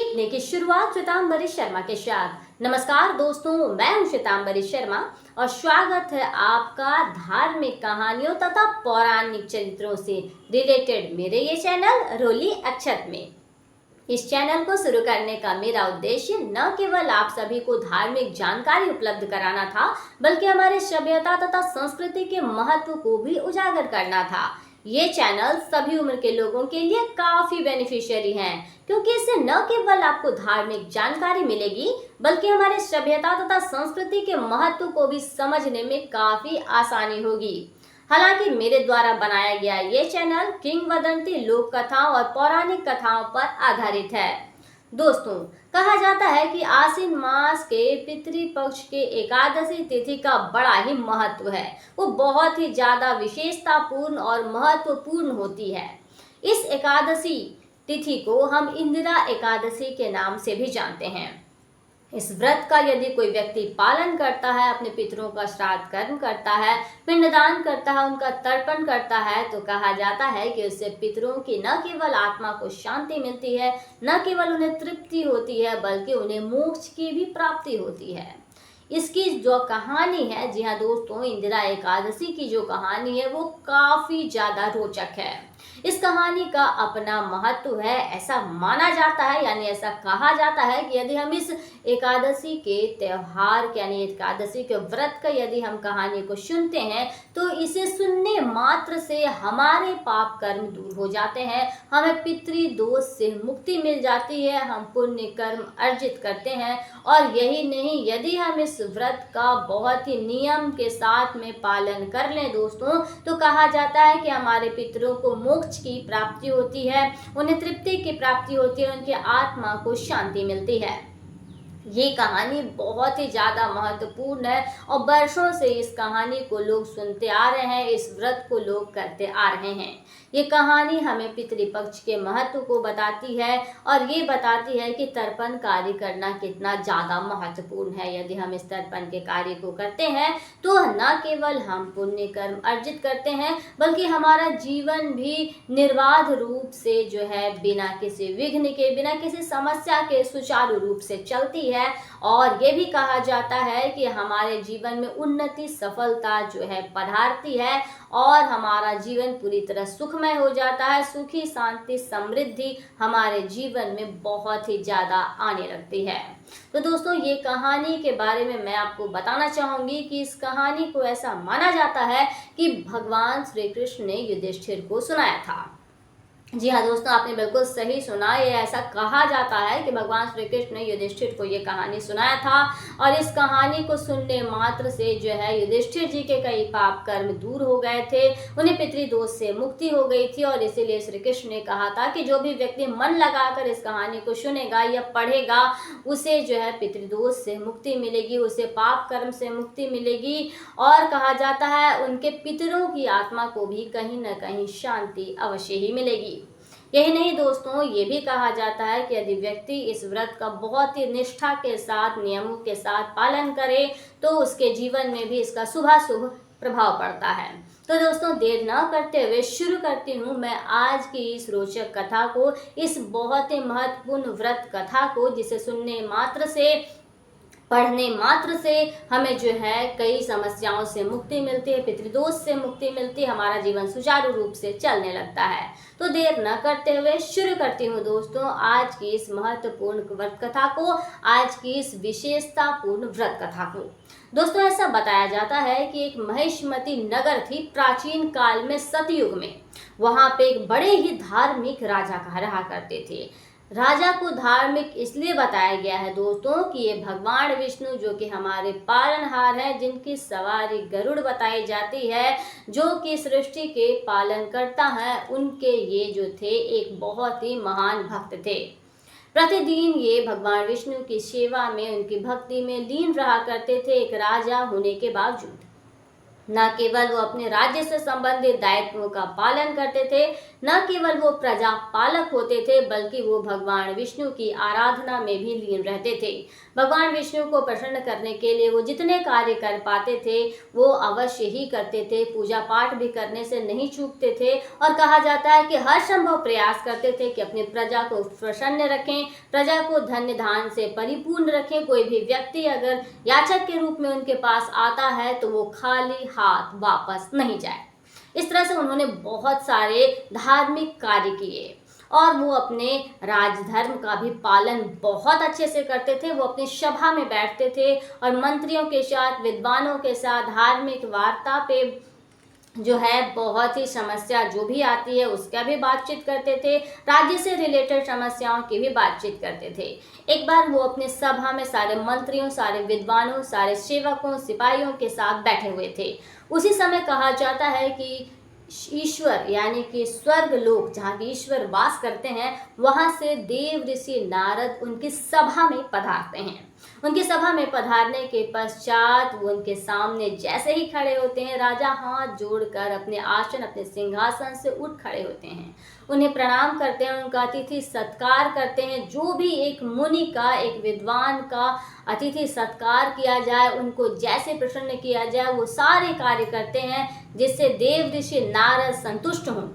सीखने की शुरुआत श्वेतांबरी शर्मा के साथ। नमस्कार दोस्तों, मैं हूं श्वेतांबरी शर्मा और स्वागत है आपका धार्मिक कहानियों तथा पौराणिक चरित्रों से रिलेटेड मेरे ये चैनल रोली अक्षत में। इस चैनल को शुरू करने का मेरा उद्देश्य न केवल आप सभी को धार्मिक जानकारी उपलब्ध कराना था, बल्कि हमारे सभ्यता तथा संस्कृति के महत्व को भी उजागर करना था। ये चैनल सभी उम्र के लोगों के लिए काफी बेनिफिशियरी हैं, क्योंकि इससे न केवल आपको धार्मिक जानकारी मिलेगी, बल्कि हमारे सभ्यता तथा संस्कृति के महत्व को भी समझने में काफी आसानी होगी। हालांकि मेरे द्वारा बनाया गया ये चैनल किंवदंती लोक कथाओं और पौराणिक कथाओं पर आधारित है। दोस्तों, कहा जाता है कि आश्विन मास के पितृपक्ष के एकादशी तिथि का बड़ा ही महत्व है। वो बहुत ही ज्यादा विशेषतापूर्ण और महत्वपूर्ण होती है। इस एकादशी तिथि को हम इंदिरा एकादशी के नाम से भी जानते हैं। इस व्रत का यदि कोई व्यक्ति पालन करता है, अपने पितरों का श्राद्ध कर्म करता है, पिंडदान करता है, उनका तर्पण करता है, तो कहा जाता है कि उससे पितरों की न केवल आत्मा को शांति मिलती है, न केवल उन्हें तृप्ति होती है, बल्कि उन्हें मोक्ष की भी प्राप्ति होती है। इसकी जो कहानी है, जी हाँ दोस्तों, इंदिरा एकादशी की जो कहानी है वो काफी ज्यादा रोचक है। इस कहानी का अपना महत्व है। ऐसा माना जाता है, यानी ऐसा कहा जाता है कि यदि हम इस एकादशी के त्योहार यानी एकादशी के व्रत का यदि हम कहानी को सुनते हैं, तो इसे सुनने मात्र से हमारे पाप कर्म दूर हो जाते हैं, हमें पितृदोष से मुक्ति मिल जाती है, हम पुण्य कर्म अर्जित करते हैं। और यही नहीं, यदि हम इस व्रत का बहुत ही नियम के साथ में पालन कर लें दोस्तों, तो कहा जाता है कि हमारे पितरों को मोक्ष की प्राप्ति होती है, उन्हें तृप्ति की प्राप्ति होती है, उनकी आत्मा को शांति मिलती है। ये कहानी बहुत ही ज़्यादा महत्वपूर्ण है और वर्षों से इस कहानी को लोग सुनते आ रहे हैं, इस व्रत को लोग करते आ रहे हैं। ये कहानी हमें पितृपक्ष के महत्व को बताती है और ये बताती है कि तर्पण कार्य करना कितना ज़्यादा महत्वपूर्ण है। यदि हम इस तर्पण के कार्य को करते हैं तो न केवल हम पुण्य कर्म अर्जित करते हैं, बल्कि हमारा जीवन भी निर्बाध रूप से जो है बिना किसी विघ्न के, बिना किसी समस्या के सुचारू रूप से चलती है। और ये भी कहा जाता है कि हमारे जीवन में उन्नति, सफलता जो है पधारती है और हमारा जीवन पूरी तरह सुखमय हो जाता है। सुखी, शांति, समृद्धि हमारे जीवन में बहुत ही ज़्यादा आने लगती है। तो दोस्तों, ये कहानी के बारे में मैं आपको बताना चाहूँगी कि इस कहानी को ऐसा माना जाता है कि भगवान श्री कृष्ण ने युधिष्ठिर को सुनाया था। जी हाँ दोस्तों, आपने बिल्कुल सही सुना। ये ऐसा कहा जाता है कि भगवान श्री कृष्ण ने युधिष्ठिर को ये कहानी सुनाया था और इस कहानी को सुनने मात्र से जो है युधिष्ठिर जी के कई पाप कर्म दूर हो गए थे, उन्हें पितृदोष से मुक्ति हो गई थी। और इसीलिए श्री कृष्ण ने कहा था कि जो भी व्यक्ति मन लगाकर इस कहानी को सुनेगा या पढ़ेगा, उसे जो है पितृदोष से मुक्ति मिलेगी, उसे पाप कर्म से मुक्ति मिलेगी और कहा जाता है उनके पितरों की आत्मा को भी कहीं न कहीं शांति अवश्य ही मिलेगी। यही नहीं दोस्तों, ये भी कहा जाता है कि यदि व्यक्ति इस व्रत का बहुत ही निष्ठा के साथ, नियमों के साथ पालन करे, तो उसके जीवन में भी इसका शुभाशुभ प्रभाव पड़ता है। तो दोस्तों, देर न करते हुए शुरू करती हूँ मैं आज की इस रोचक कथा को, इस बहुत ही महत्वपूर्ण व्रत कथा को, जिसे सुनने मात्र से, पढ़ने मात्र से हमें जो है कई समस्याओं से मुक्ति मिलती है, पितृदोष से मुक्ति मिलती है, हमारा जीवन सुचारू रूप से चलने लगता है। तो देर न करते हुए शुरू करती हूँ दोस्तों आज की इस महत्वपूर्ण व्रत कथा को, आज की इस विशेषतापूर्ण व्रत कथा को। दोस्तों, ऐसा बताया जाता है कि एक महिष्मती नगर थी प्राचीन काल में, सतयुग में। वहाँ पे एक बड़े ही धार्मिक राजा रहा करते थे। राजा को धार्मिक इसलिए बताया गया है दोस्तों कि ये भगवान विष्णु, जो कि हमारे पालनहार हैं, जिनकी सवारी गरुड़ बताई जाती है, जो कि सृष्टि के पालनकर्ता हैं, उनके ये जो थे एक बहुत ही महान भक्त थे। प्रतिदिन ये भगवान विष्णु की सेवा में, उनकी भक्ति में लीन रहा करते थे, एक राजा होने के बावजूद। न केवल वो अपने राज्य से संबंधित दायित्वों का पालन करते थे, न केवल वो प्रजा पालक होते थे, बल्कि वो भगवान विष्णु की आराधना में भी लीन रहते थे। भगवान विष्णु को प्रसन्न करने के लिए वो जितने कार्य कर पाते थे वो अवश्य ही करते थे। पूजा पाठ भी करने से नहीं चूकते थे और कहा जाता है कि हर संभव प्रयास करते थे कि अपनी प्रजा को प्रसन्न रखें, प्रजा को धन्य धान से परिपूर्ण रखें। कोई भी व्यक्ति अगर याचक के रूप में उनके पास आता है तो वो खाली हाथ वापस नहीं जाए। इस तरह से उन्होंने बहुत सारे धार्मिक कार्य किए और वो अपने राजधर्म का भी पालन बहुत अच्छे से करते थे। वो अपनी सभा में बैठते थे और मंत्रियों के साथ, विद्वानों के साथ धार्मिक वार्ता पे जो है बहुत ही समस्या जो भी आती है उसका भी बातचीत करते थे, राज्य से रिलेटेड समस्याओं की भी बातचीत करते थे। एक बार वो अपने सभा में सारे मंत्रियों, सारे विद्वानों, सारे सेवकों, सिपाहियों के साथ बैठे हुए थे। उसी समय कहा जाता है कि ईश्वर यानी कि स्वर्ग लोक जहाँ ईश्वर वास करते हैं वहाँ से देव ऋषि नारद उनकी सभा में पधारते हैं। उनकी सभा में पधारने के पश्चात वो उनके सामने जैसे ही खड़े होते हैं, राजा हाथ जोड़कर अपने आसन, अपने सिंहासन से उठ खड़े होते हैं, उन्हें प्रणाम करते हैं, उनका अतिथि सत्कार करते हैं। जो भी एक मुनि का, एक विद्वान का अतिथि सत्कार किया जाए, उनको जैसे प्रसन्न किया जाए वो सारे कार्य करते हैं जिससे देव ऋषि नारद संतुष्ट हों।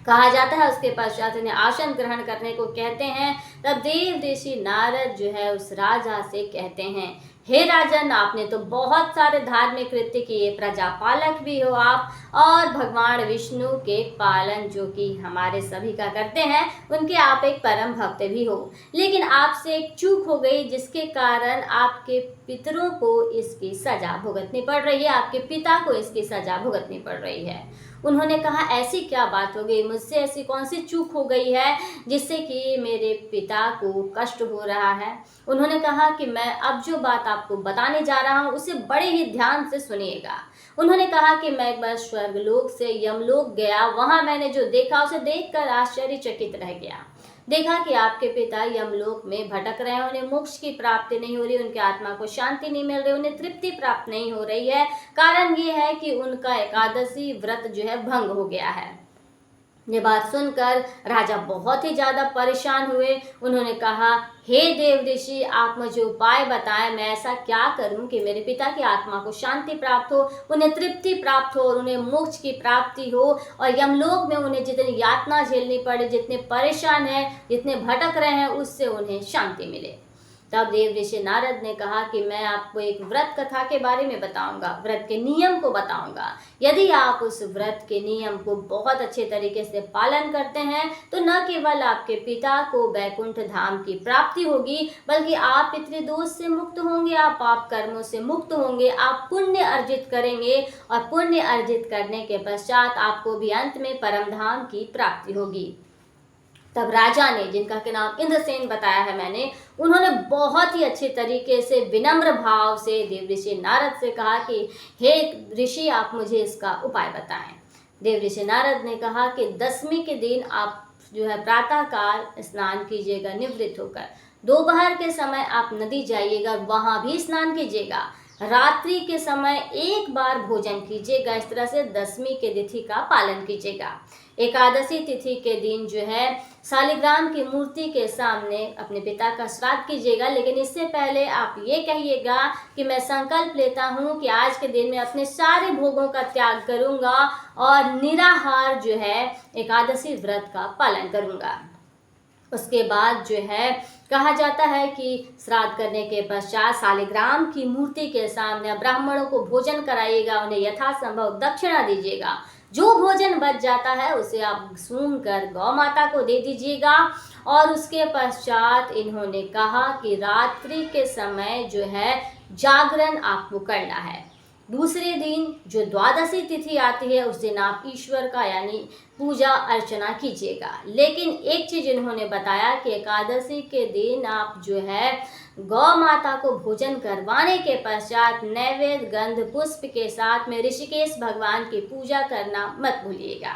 कहा जाता है उसके पश्चात उन्हें आसन ग्रहण करने को कहते हैं। तब देव ऋषि नारद जो है उस राजा से कहते हैं, हे राजन, आपने तो बहुत सारे धार्मिक कृत्य किए, प्रजा पालक भी हो आप और भगवान विष्णु के पालन जो कि हमारे सभी का करते हैं उनके आप एक परम भक्त भी हो। लेकिन आपसे एक चूक हो गई जिसके कारण आपके पितरों को इसकी सजा भुगतनी पड़ रही है, आपके पिता को इसकी सजा भुगतनी पड़ रही है। उन्होंने कहा, ऐसी क्या बात हो गई, मुझसे ऐसी कौन सी चूक हो गई है जिससे कि मेरे पिता को कष्ट हो रहा है। उन्होंने कहा कि मैं अब जो बात आपको बताने जा रहा हूँ उसे बड़े ही ध्यान से सुनिएगा। उन्होंने कहा कि मैं एक बार स्वर्गलोक से यमलोक गया, वहाँ मैंने जो देखा उसे देखकर आश्चर्यचकित रह गया। देखा कि आपके पिता यमलोक में भटक रहे हैं, उन्हें मोक्ष की प्राप्ति नहीं हो रही, उनके आत्मा को शांति नहीं मिल रही, उन्हें तृप्ति प्राप्त नहीं हो रही है। कारण ये है कि उनका एकादशी व्रत जो है भंग हो गया है। ये बात सुनकर राजा बहुत ही ज़्यादा परेशान हुए। उन्होंने कहा, हे देव ऋषि, आप मुझे उपाय बताएं, मैं ऐसा क्या करूं कि मेरे पिता की आत्मा को शांति प्राप्त हो, उन्हें तृप्ति प्राप्त हो और उन्हें मोक्ष की प्राप्ति हो और यमलोक में उन्हें जितनी यातना झेलनी पड़े, जितने परेशान हैं, जितने भटक रहे हैं, उससे उन्हें शांति मिले। तब देव ऋषि नारद ने कहा कि मैं आपको एक व्रत कथा के बारे में बताऊंगा, व्रत के नियम को बताऊंगा। यदि आप उस व्रत के नियम को बहुत अच्छे तरीके से पालन करते हैं तो न केवल आपके पिता को वैकुंठ धाम की प्राप्ति होगी, बल्कि आप पितृदोष से मुक्त होंगे, आप पाप कर्मों से मुक्त होंगे, आप पुण्य अर्जित करेंगे और पुण्य अर्जित करने के पश्चात आपको भी अंत में परम धाम की प्राप्ति होगी। तब राजा ने, जिनका के नाम इंद्रसेन बताया है मैंने, उन्होंने बहुत ही अच्छे तरीके से विनम्र भाव से देव ऋषि नारद से कहा कि हे ऋषि, आप मुझे इसका उपाय बताएं। देव ऋषि नारद ने कहा कि 10वीं के दिन आप जो है प्रातःकाल स्नान कीजिएगा निवृत्त होकर, दोपहर के समय आप नदी जाइएगा, वहाँ भी स्नान कीजिएगा, रात्रि के समय एक बार भोजन कीजिएगा। इस तरह से 10वीं के तिथि का पालन कीजिएगा। एकादशी तिथि के दिन जो है शालिग्राम की मूर्ति के सामने अपने पिता का श्राद्ध कीजिएगा, लेकिन इससे पहले आप ये कहिएगा कि मैं संकल्प लेता हूँ कि आज के दिन में अपने सारे भोगों का त्याग करूँगा और निराहार जो है एकादशी व्रत का पालन करूँगा। उसके बाद जो है कहा जाता है कि श्राद्ध करने के पश्चात शालिग्राम की मूर्ति के सामने ब्राह्मणों को भोजन कराइएगा, उन्हें यथासंभव दक्षिणा दीजिएगा। जो भोजन बच जाता है उसे आप सूंघ कर गौ माता को दे दीजिएगा। और उसके पश्चात इन्होंने कहा कि रात्रि के समय जो है जागरण आपको करना है। दूसरे दिन जो द्वादशी तिथि आती है उस दिन आप ईश्वर का यानी पूजा अर्चना कीजिएगा। लेकिन एक चीज़ इन्होंने बताया कि एकादशी के दिन आप जो है गौ माता को भोजन करवाने के पश्चात नैवेद्य गंध पुष्प के साथ में ऋषिकेश भगवान की पूजा करना मत भूलिएगा।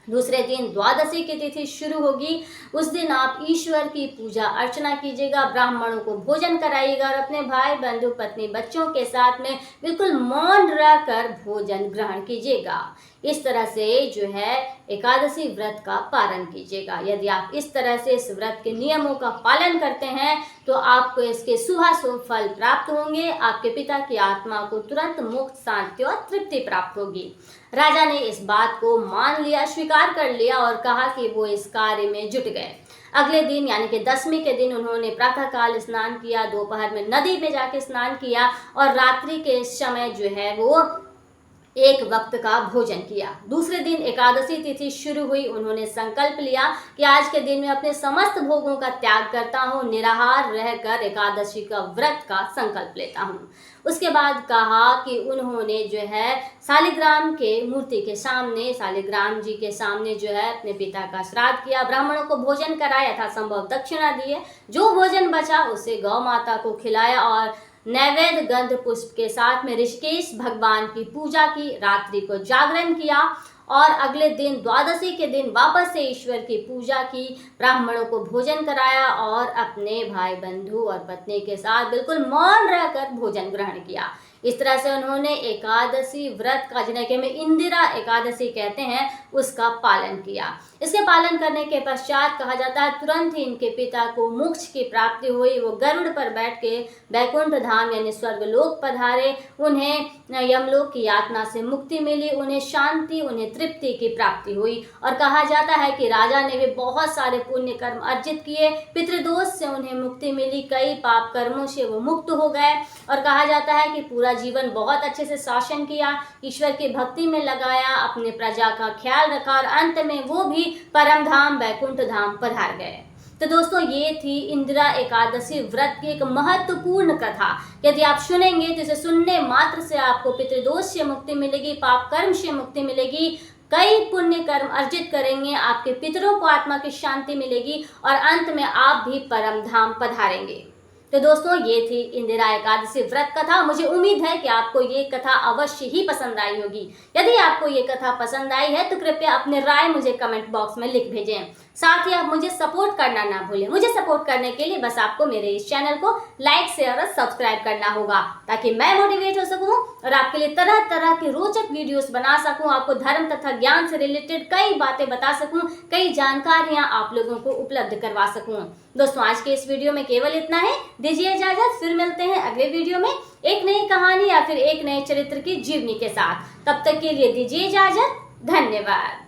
दूसरे दिन द्वादशी की तिथि शुरू होगी। उस दिन आप ईश्वर की पूजा अर्चना कीजिएगा, ब्राह्मणों को भोजन कराइएगा और अपने भाई बंधु पत्नी बच्चों के साथ में बिल्कुल मौन रहकर भोजन ग्रहण कीजिएगा। इस तरह से जो है एकादशी व्रत का पालन कीजिएगा। यदि आप इस तरह से इस व्रत के नियमों का पालन करते हैं तो आपको इसके शुभाशुभ फल प्राप्त होंगे। आपके पिता की आत्मा को तुरंत मुक्त, शांति और तृप्ति प्राप्त होगी। राजा ने इस बात को मान लिया, स्वीकार कर लिया और कहा कि वो इस कार्य में जुट गए। अगले दिन यानी कि दशमी के दिन उन्होंने प्रातःकाल स्नान किया, दोपहर में नदी में जाके स्नान किया और रात्रि के समय जो है वो एक वक्त का भोजन किया। दूसरे दिन एकादशी तिथि शुरू हुई। उन्होंने संकल्प लिया कि आज के दिन में अपने समस्त भोगों का त्याग करता हूँ, निराहार रहकर एकादशी का व्रत का संकल्प लेता हूँ। उसके बाद कहा कि उन्होंने जो है शालिग्राम के मूर्ति के सामने, शालिग्राम जी के सामने जो है अपने पिता का श्राद्ध किया, ब्राह्मणों को भोजन कराया, यथासंभव दक्षिणा दिए, जो भोजन बचा उसे गौ माता को खिलाया और नैवेद्य गंध पुष्प के साथ में ऋषिकेश भगवान की पूजा की, रात्रि को जागरण किया और अगले दिन द्वादशी के दिन वापस से ईश्वर की पूजा की, ब्राह्मणों को भोजन कराया और अपने भाई बंधु और पत्नी के साथ बिल्कुल मौन रहकर भोजन ग्रहण किया। इस तरह से उन्होंने एकादशी व्रत का, जिन्हें कि हम इंदिरा एकादशी कहते हैं, उसका पालन किया। इसके पालन करने के पश्चात कहा जाता है तुरंत ही इनके पिता को मोक्ष की प्राप्ति हुई। वो गरुड़ पर बैठ के बैकुंठ धाम यानी स्वर्गलोक पधारे। उन्हें यमलोक की यातना से मुक्ति मिली, उन्हें शांति, उन्हें तृप्ति की प्राप्ति हुई। और कहा जाता है कि राजा ने भी बहुत सारे पुण्य कर्म अर्जित किए, पितृदोष से उन्हें मुक्ति मिली, कई पाप कर्मों से वो मुक्त हो गए। और कहा जाता है कि पूरा जीवन बहुत अच्छे से शासन किया, ईश्वर की भक्ति में लगाया, अपने प्रजा का ख्याल रखा और अंत में वो भी परम धाम बैकुंठ धाम पधार गए। तो दोस्तों, ये थी इंदिरा एकादशी व्रत की एक महत्वपूर्ण कथा। यदि आप सुनेंगे तो इसे सुनने मात्र से आपको पितृदोष से मुक्ति मिलेगी, पाप कर्म से मुक्ति मिलेगी, कई पुण्य कर्म अर्जित करेंगे, आपके पितरों को आत्मा की शांति मिलेगी और अंत में आप भी परम धाम पधारेंगे। तो दोस्तों, ये थी इंदिरा एकादशी व्रत कथा। मुझे उम्मीद है कि आपको ये कथा अवश्य ही पसंद आई होगी। यदि आपको ये कथा पसंद आई है तो कृपया अपने राय मुझे कमेंट बॉक्स में लिख भेजें। साथ ही आप मुझे सपोर्ट करना ना भूलें। मुझे सपोर्ट करने के लिए बस आपको मेरे इस चैनल को लाइक, शेयर और सब्सक्राइब करना होगा, ताकि मैं मोटिवेट हो सकूं और आपके लिए तरह तरह की रोचक वीडियोस बना सकूं, आपको धर्म तथा ज्ञान से रिलेटेड कई बातें बता सकूं, कई जानकारियां आप लोगों को उपलब्ध करवा सकूं। दोस्तों, आज के इस वीडियो में केवल इतना है। दीजिए इजाजत, फिर मिलते हैं अगले वीडियो में एक नई कहानी या फिर एक नए चरित्र की जीवनी के साथ। तब तक के लिए दीजिए इजाजत। धन्यवाद।